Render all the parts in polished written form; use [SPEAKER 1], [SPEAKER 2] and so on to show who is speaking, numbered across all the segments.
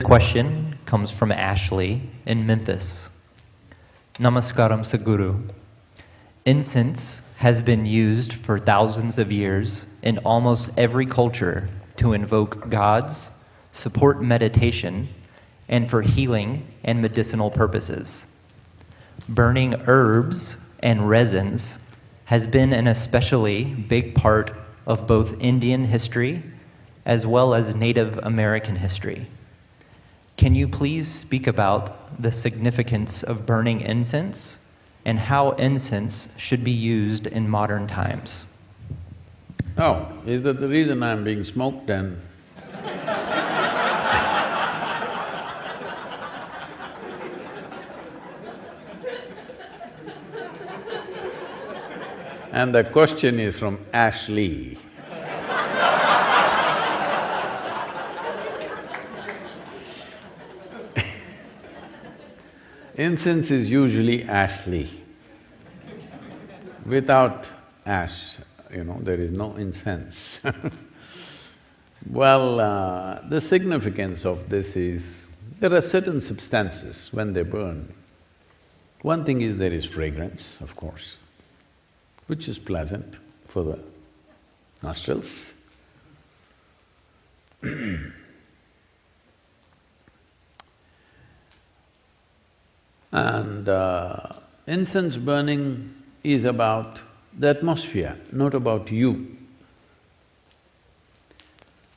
[SPEAKER 1] Question comes from Ashley in Memphis. Namaskaram Sadhguru. Incense has been used for thousands of years in almost every culture to invoke gods, support meditation, and for healing and medicinal purposes. Burning herbs and resins has been an especially big part of both Indian history as well as Native American history. Can you please speak about the significance of burning incense and how incense should be used in modern times?
[SPEAKER 2] Oh, is that the reason I'm being smoked then? And the question is from Ashley. Incense is usually ashly. Without ash, there is no incense. Well, the significance of this is, there are certain substances when they burn. One thing is there is fragrance, of course, which is pleasant for the nostrils. And incense burning is about the atmosphere, not about you.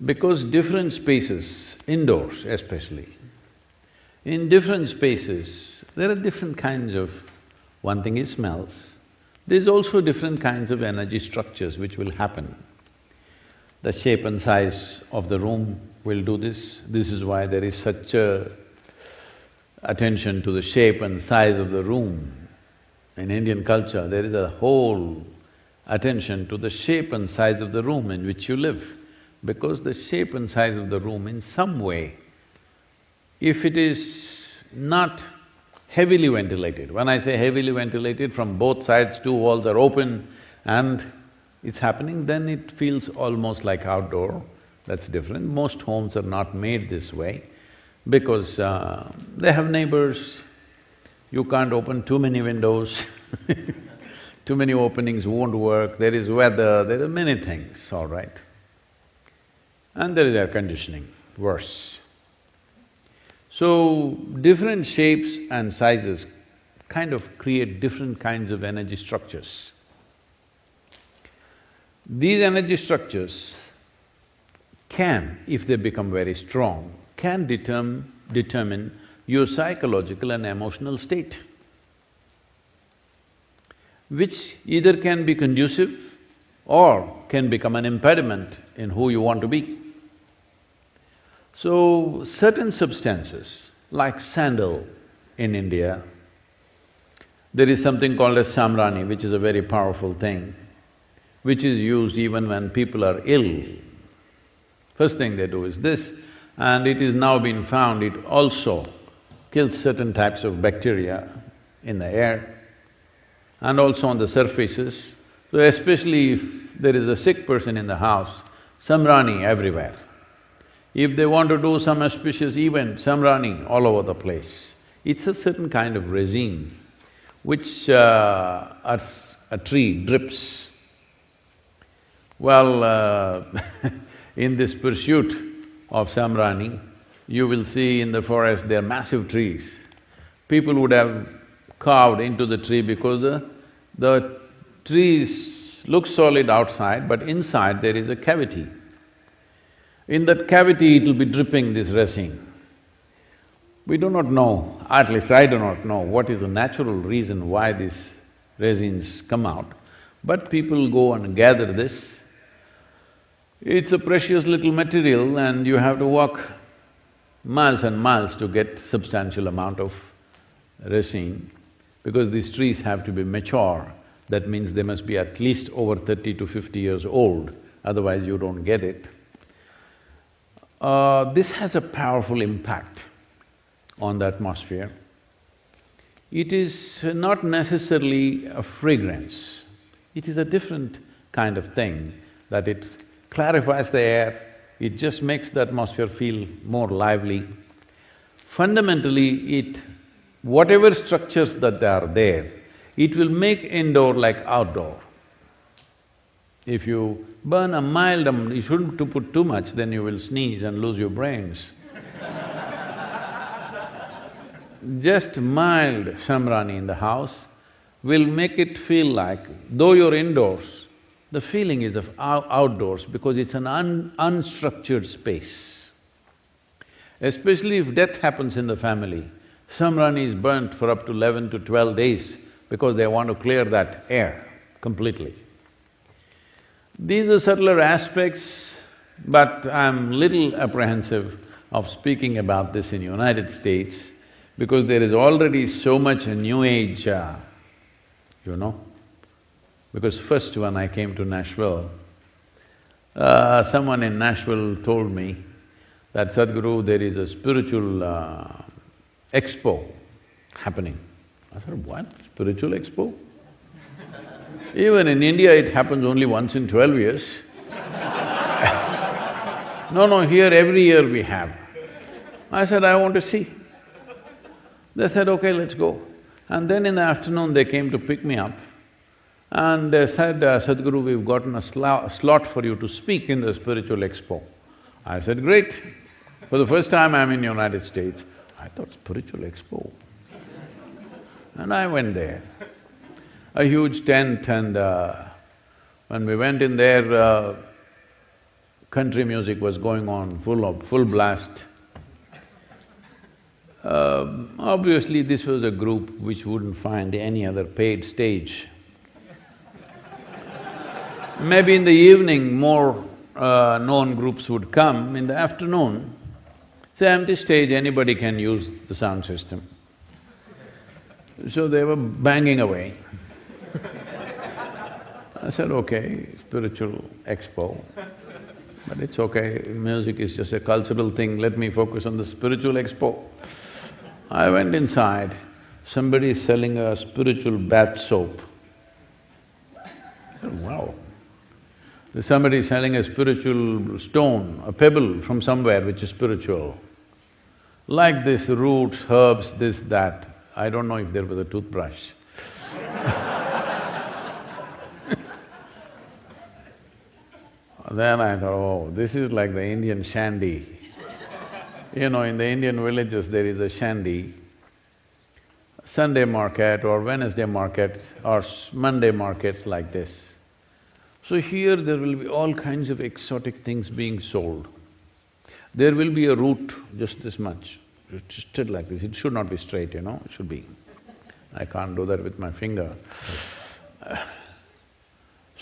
[SPEAKER 2] Because different spaces, indoors especially, in different spaces, there are different kinds of… one thing is smells, there's also different kinds of energy structures which will happen. The shape and size of the room will do this. This is why there is such a attention to the shape and size of the room. In Indian culture, there is a whole attention to the shape and size of the room in which you live, because the shape and size of the room in some way, if it is not heavily ventilated, when I say heavily ventilated, from both sides two walls are open and it's happening, then it feels almost like outdoor. That's different. Most homes are not made this way because they have neighbors, you can't open too many windows too many openings won't work, there is weather, there are many things, all right. And there is air conditioning, worse. So, different shapes and sizes kind of create different kinds of energy structures. These energy structures can, if they become very strong, can determine your psychological and emotional state, which either can be conducive or can become an impediment in who you want to be. So, certain substances, like sandal in India, there is something called as samrani, which is a very powerful thing, which is used even when people are ill. First thing they do is this, and it is now been found it also kills certain types of bacteria in the air and also on the surfaces. So especially if there is a sick person in the house, samrani everywhere. If they want to do some auspicious event, samrani all over the place. It's a certain kind of resin which a tree drips. Well, in this pursuit of samrani, you will see in the forest there are massive trees. People would have carved into the tree because the trees look solid outside, but inside there is a cavity. In that cavity, it will be dripping this resin. We do not know, at least I do not know, what is the natural reason why these resins come out, but people go and gather this. It's a precious little material and you have to walk miles and miles to get substantial amount of resin, because these trees have to be mature. That means they must be at least over 30 to 50 years old, otherwise you don't get it. This has a powerful impact on the atmosphere. It is not necessarily a fragrance, it is a different kind of thing, that it clarifies the air, it just makes the atmosphere feel more lively. fundamentally whatever structures that are there, it will make indoor like outdoor. If you burn a mild, you shouldn't to put too much, then you will sneeze and lose your brains. Just mild shamrani in the house will make it feel like, though you're indoors, the feeling is of outdoors because it's an unstructured space. Especially if death happens in the family, shamrani is burnt for up to 11 to 12 days because they want to clear that air completely. These are subtler aspects, but I'm little apprehensive of speaking about this in United States because there is already so much new age, Because first when I came to Nashville, someone in Nashville told me that, Sadhguru, there is a spiritual expo happening. I said, what? Spiritual expo? Even in India, it happens only once in 12 years. No, here every year we have. I said, I want to see. They said, okay, let's go. And then in the afternoon, they came to pick me up and they said, Sadhguru, we've gotten a slot for you to speak in the spiritual expo. I said, great. For the first time I'm in United States. I thought, spiritual expo? And I went there. A huge tent and when we went in there, country music was going on, full blast. Obviously this was a group which wouldn't find any other paid stage. Maybe in the evening more known groups would come, in the afternoon, it's an empty stage, anybody can use the sound system. So they were banging away. I said, okay, spiritual expo, but it's okay, music is just a cultural thing, let me focus on the spiritual expo. I went inside, somebody is selling a spiritual bath soap. I said, wow. Somebody is selling a spiritual stone, a pebble from somewhere which is spiritual. Like this, roots, herbs, this, that. I don't know if there was a toothbrush. Then I thought, oh, this is like the Indian shandy. In the Indian villages there is a shandy, Sunday market or Wednesday market or Monday markets like this. So here there will be all kinds of exotic things being sold. There will be a root just this much, just like this, it should not be straight, it should be… I can't do that with my finger.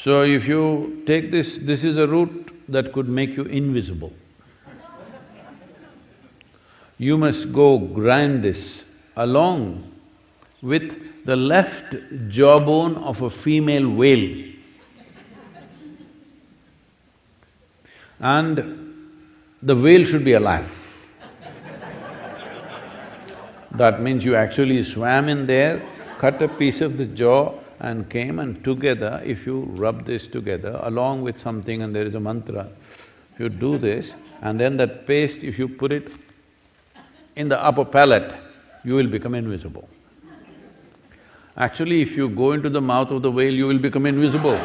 [SPEAKER 2] So if you take this is a root that could make you invisible. You must go grind this along with the left jawbone of a female whale. And the whale should be alive. That means you actually swam in there, cut a piece of the jaw and came, and together, if you rub this together along with something and there is a mantra, if you do this and then that paste, if you put it in the upper palate, you will become invisible. Actually, if you go into the mouth of the whale, you will become invisible.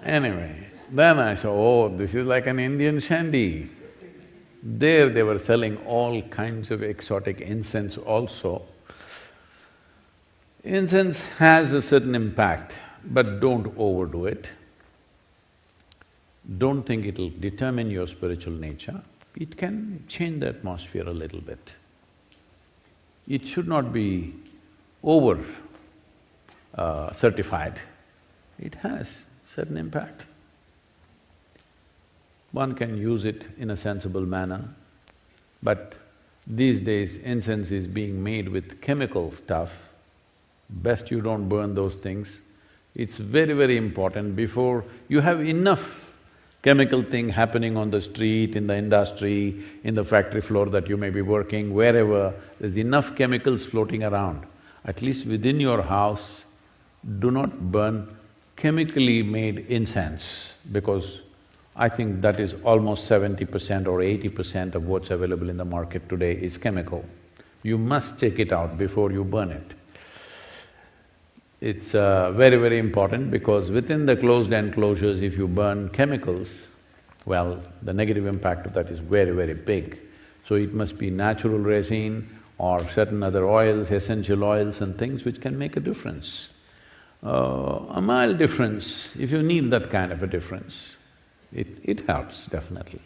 [SPEAKER 2] Anyway, then I saw, oh, this is like an Indian shandy. There they were selling all kinds of exotic incense also. Incense has a certain impact, but don't overdo it. Don't think it'll determine your spiritual nature. It can change the atmosphere a little bit. It should not be over certified. It has certain impact. One can use it in a sensible manner, but these days incense is being made with chemical stuff. Best you don't burn those things. It's very, very important before you have enough chemical thing happening on the street, in the industry, in the factory floor that you may be working, wherever, there's enough chemicals floating around. At least within your house, do not burn chemically made incense, because I think that is almost 70% or 80% of what's available in the market today is chemical. You must check it out before you burn it. It's very, very important because within the closed enclosures, if you burn chemicals, well, the negative impact of that is very, very big. So it must be natural resin or certain other oils, essential oils and things which can make a difference. A mild difference, if you need that kind of a difference, it helps definitely.